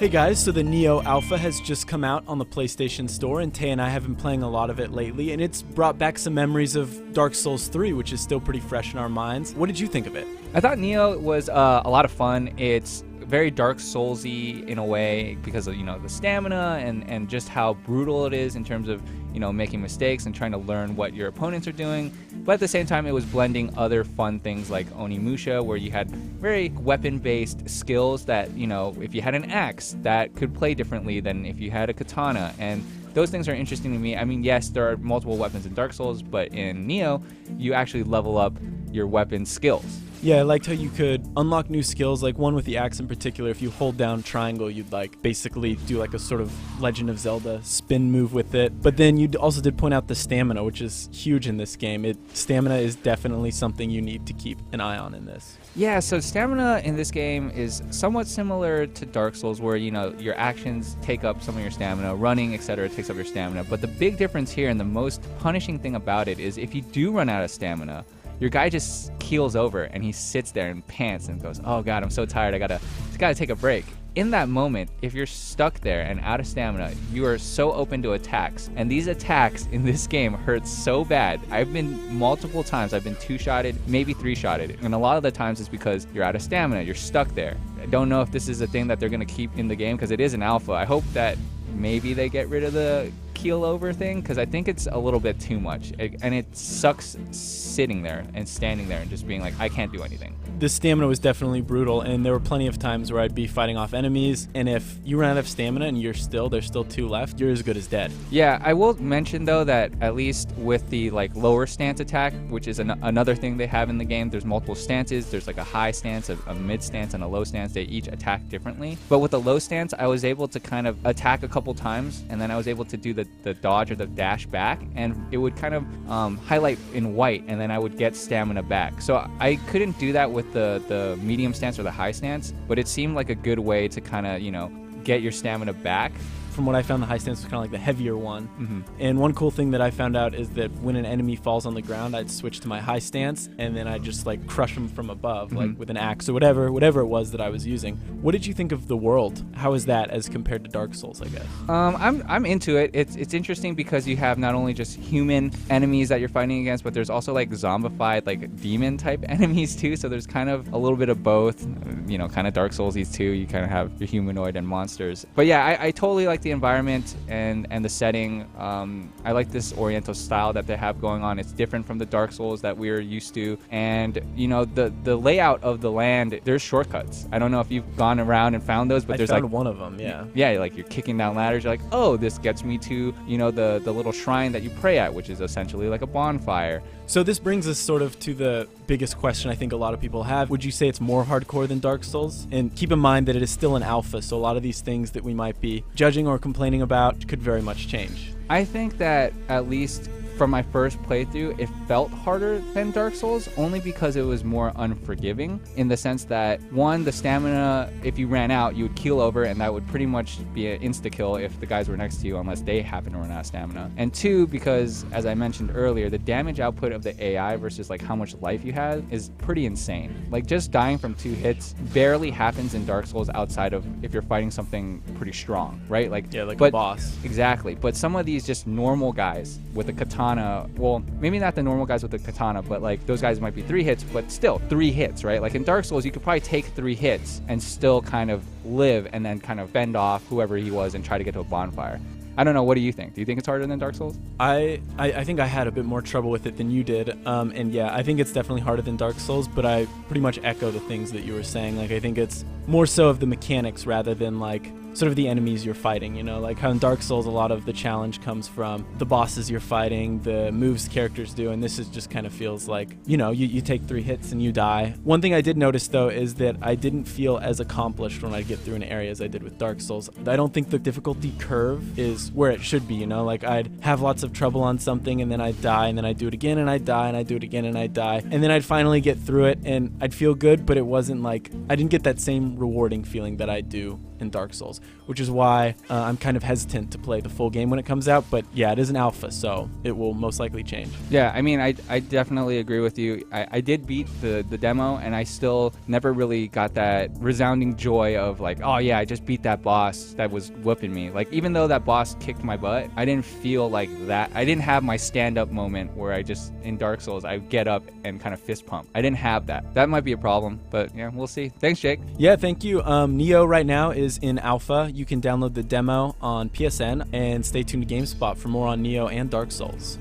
Hey guys, so the Nioh Alpha has just come out on the PlayStation Store, and Tay and I have been playing a lot of it lately, and it's brought back some memories of Dark Souls 3, which is still pretty fresh in our minds. What did you think of it? I thought Nioh was a lot of fun. It's very Dark Souls-y in a way because of, the stamina and just how brutal it is in terms of, making mistakes and trying to learn what your opponents are doing. But at the same time, it was blending other fun things like Onimusha, where you had very weapon-based skills that, if you had an axe, that could play differently than if you had a katana. And those things are interesting to me. I mean, yes, there are multiple weapons in Dark Souls, but in Nioh, you actually level up your weapon skills. Yeah, I liked how you could unlock new skills, like one with the axe in particular. If you hold down triangle, you'd basically do a sort of Legend of Zelda spin move with it. But then you also did point out the stamina, which is huge in this game. Stamina is definitely something you need to keep an eye on in this. Yeah, so stamina in this game is somewhat similar to Dark Souls, where, your actions take up some of your stamina, running, etc. takes up your stamina. But the big difference here and the most punishing thing about it is if you do run out of stamina, your guy just keels over and he sits there and pants and goes, "Oh God, I'm so tired. I gotta take a break." In that moment, if you're stuck there and out of stamina, you are so open to attacks. And these attacks in this game hurt so bad. I've been multiple times, I've been 2-shotted, maybe 3-shotted. And a lot of the times it's because you're out of stamina, you're stuck there. I don't know if this is a thing that they're gonna keep in the game because it is an alpha. I hope that maybe they get rid of the keel over thing, because I think it's a little bit too much. And it sucks sitting there and standing there and just being like, I can't do anything. The stamina was definitely brutal, and there were plenty of times where I'd be fighting off enemies, and if you run out of stamina and there's still 2 left, you're as good as dead. Yeah, I will mention though that at least with the lower stance attack, which is another thing they have in the game, there's multiple stances. There's a high stance, a mid stance, and a low stance. They each attack differently. But with the low stance, I was able to kind of attack a couple times, and then I was able to do the dodge or the dash back, and it would kind of highlight in white, and then I would get stamina back. So I couldn't do that with the medium stance or the high stance, but it seemed like a good way to kind of, get your stamina back. From what I found, the high stance was kind of like the heavier one. Mm-hmm. And one cool thing that I found out is that when an enemy falls on the ground, I'd switch to my high stance, and then I'd just crush them from above, with an axe or whatever it was that I was using. What did you think of the world? How is that as compared to Dark Souls, I guess? I'm into it. It's interesting because you have not only just human enemies that you're fighting against, but there's also zombified demon type enemies too. So there's kind of a little bit of both. Kind of Dark Souls-y too. You kind of have your humanoid and monsters. But yeah, I totally like the environment and the setting. I like this Oriental style that they have going on. It's different from the Dark Souls that we're used to. And the layout of the land, there's shortcuts. I don't know if you've gone around and found those, but there's found one of them. Yeah, you're kicking down ladders. You're like, oh, this gets me to the little shrine that you pray at, which is essentially like a bonfire. So this brings us sort of to the biggest question I think a lot of people have. Would you say it's more hardcore than Dark Souls? And keep in mind that it is still an alpha, so a lot of these things that we might be judging or complaining about could very much change. I think that at least from my first playthrough, it felt harder than Dark Souls, only because it was more unforgiving in the sense that, one, the stamina, if you ran out, you would keel over, and that would pretty much be an insta-kill if the guys were next to you, unless they happen to run out of stamina. And two, because, as I mentioned earlier, the damage output of the AI versus how much life you have is pretty insane. Just dying from 2 hits barely happens in Dark Souls outside of if you're fighting something pretty strong, right? A boss. Exactly. But some of these just normal guys with a katana, well, maybe not the normal guys with the katana, but those guys might be 3 hits, but still 3 hits, right? In Dark Souls, you could probably take 3 hits and still kind of live and then kind of fend off whoever he was and try to get to a bonfire. I don't know. What do you think? Do you think it's harder than Dark Souls? I think I had a bit more trouble with it than you did. And yeah, I think it's definitely harder than Dark Souls, but I pretty much echo the things that you were saying. I think it's more so of the mechanics rather than sort of the enemies you're fighting, how in Dark Souls a lot of the challenge comes from the bosses you're fighting, the moves characters do, and this is just kind of feels like, you take 3 hits and you die. One thing I did notice though is that I didn't feel as accomplished when I get through an area as I did with Dark Souls. I don't think the difficulty curve is where it should be, I'd have lots of trouble on something and then I'd die and then I'd do it again and I'd die and I'd do it again and I'd die, and then I'd finally get through it and I'd feel good, but it wasn't I didn't get that same rewarding feeling that I do in Dark Souls, which is why I'm kind of hesitant to play the full game when it comes out. But yeah, it is an alpha, so it will most likely change. Yeah, I mean, I definitely agree with you. I did beat the demo, and I still never really got that resounding joy of like, oh yeah, I just beat that boss that was whooping me. Like, even though that boss kicked my butt, I didn't feel like that. I didn't have my stand-up moment where I just, in Dark Souls, I get up and kind of fist pump. I didn't have that. That might be a problem, but yeah, we'll see. Thanks, Jake. Yeah, thank you. Nioh right now is in alpha. You can download the demo on PSN, and stay tuned to GameSpot for more on Nioh and Dark Souls.